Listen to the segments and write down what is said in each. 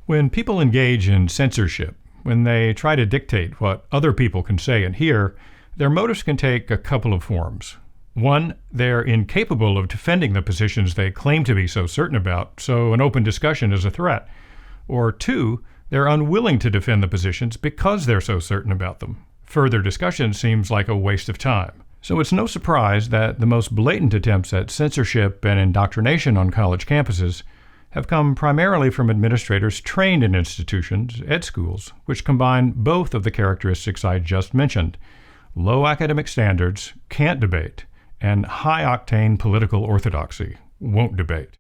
When people engage in censorship, when they try to dictate what other people can say and hear, their motives can take a couple of forms. One, they're incapable of defending the positions they claim to be so certain about, so an open discussion is a threat. Or two, they're unwilling to defend the positions because they're so certain about them. Further discussion seems like a waste of time. So it's no surprise that the most blatant attempts at censorship and indoctrination on college campuses have come primarily from administrators trained in institutions, ed schools, which combine both of the characteristics I just mentioned: low academic standards, can't debate, and high-octane political orthodoxy, won't debate.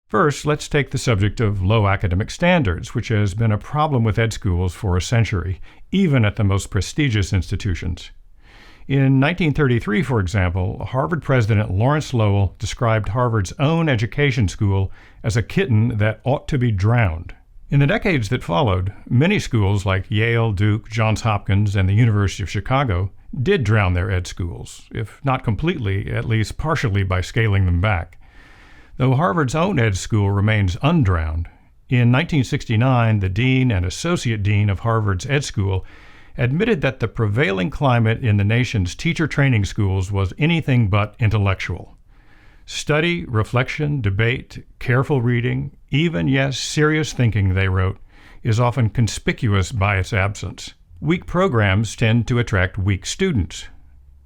First, let's take the subject of low academic standards, which has been a problem with ed schools for a century, even at the most prestigious institutions. In 1933, for example, Harvard President Lawrence Lowell described Harvard's own education school as a kitten that ought to be drowned. In the decades that followed, many schools like Yale, Duke, Johns Hopkins, and the University of Chicago did drown their ed schools, if not completely, at least partially by scaling them back. Though Harvard's own ed school remains undrowned, in 1969, the dean and associate dean of Harvard's ed school admitted that the prevailing climate in the nation's teacher training schools was anything but intellectual. Study, reflection, debate, careful reading, even, yes, serious thinking, they wrote, is often conspicuous by its absence. Weak programs tend to attract weak students.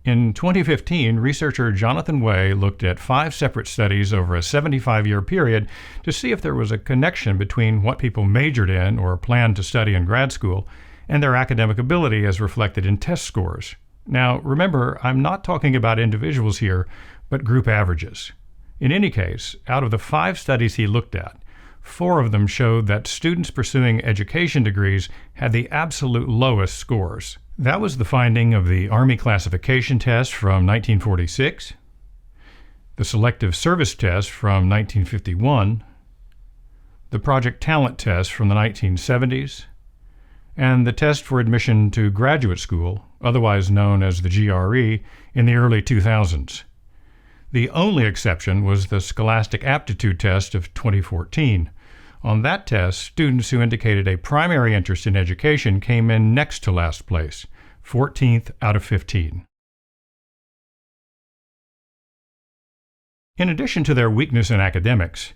In 2015, researcher Jonathan Way looked at 5 separate studies over a 75-year period to see if there was a connection between what people majored in or planned to study in grad school and their academic ability as reflected in test scores. Now, remember, I'm not talking about individuals here, but group averages. In any case, out of the 5 studies he looked at, 4 of them showed that students pursuing education degrees had the absolute lowest scores. That was the finding of the Army Classification Test from 1946, the Selective Service Test from 1951, the Project Talent Test from the 1970s, and the test for admission to graduate school, otherwise known as the GRE, in the early 2000s. The only exception was the Scholastic Aptitude Test of 2014. On that test, students who indicated a primary interest in education came in next to last place, 14th out of 15. In addition to their weakness in academics,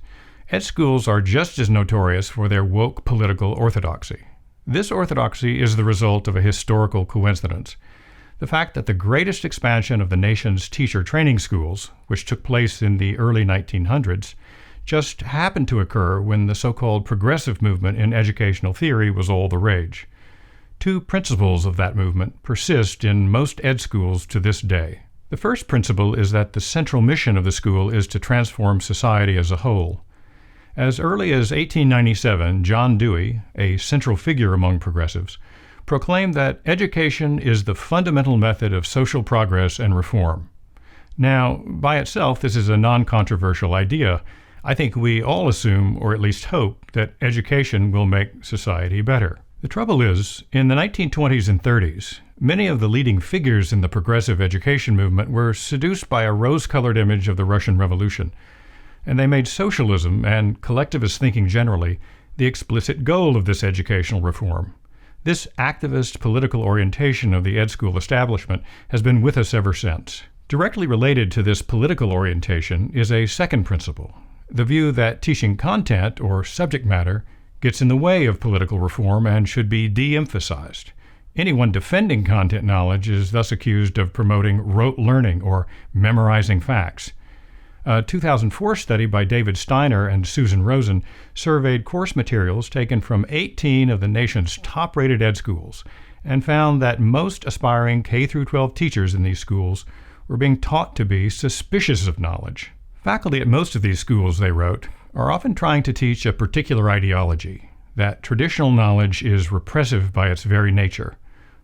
ed schools are just as notorious for their woke political orthodoxy. This orthodoxy is the result of a historical coincidence. The fact that the greatest expansion of the nation's teacher training schools, which took place in the early 1900s, just happened to occur when the so-called progressive movement in educational theory was all the rage. 2 principles of that movement persist in most ed schools to this day. The first principle is that the central mission of the school is to transform society as a whole. As early as 1897, John Dewey, a central figure among progressives, proclaimed that education is the fundamental method of social progress and reform. Now, by itself, this is a non-controversial idea. I think we all assume, or at least hope, that education will make society better. The trouble is, in the 1920s and 30s, many of the leading figures in the progressive education movement were seduced by a rose-colored image of the Russian Revolution, and they made socialism and collectivist thinking generally the explicit goal of this educational reform. This activist political orientation of the ed school establishment has been with us ever since. Directly related to this political orientation is a second principle, the view that teaching content or subject matter gets in the way of political reform and should be de-emphasized. Anyone defending content knowledge is thus accused of promoting rote learning or memorizing facts. A 2004 study by David Steiner and Susan Rosen surveyed course materials taken from 18 of the nation's top-rated ed schools and found that most aspiring K-12 teachers in these schools were being taught to be suspicious of knowledge. Faculty at most of these schools, they wrote, are often trying to teach a particular ideology, that traditional knowledge is repressive by its very nature,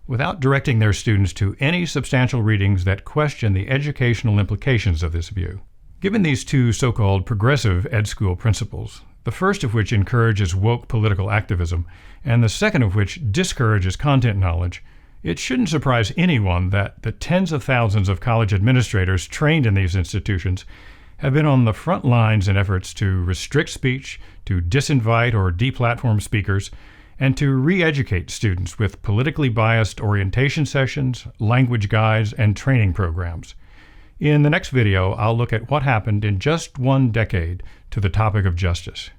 without directing their students to any substantial readings that question the educational implications of this view. Given these 2 so-called progressive ed school principles, the first of which encourages woke political activism, and the second of which discourages content knowledge, it shouldn't surprise anyone that the tens of thousands of college administrators trained in these institutions have been on the front lines in efforts to restrict speech, to disinvite or deplatform speakers, and to re-educate students with politically biased orientation sessions, language guides, and training programs. In the next video, I'll look at what happened in just one decade to the topic of justice.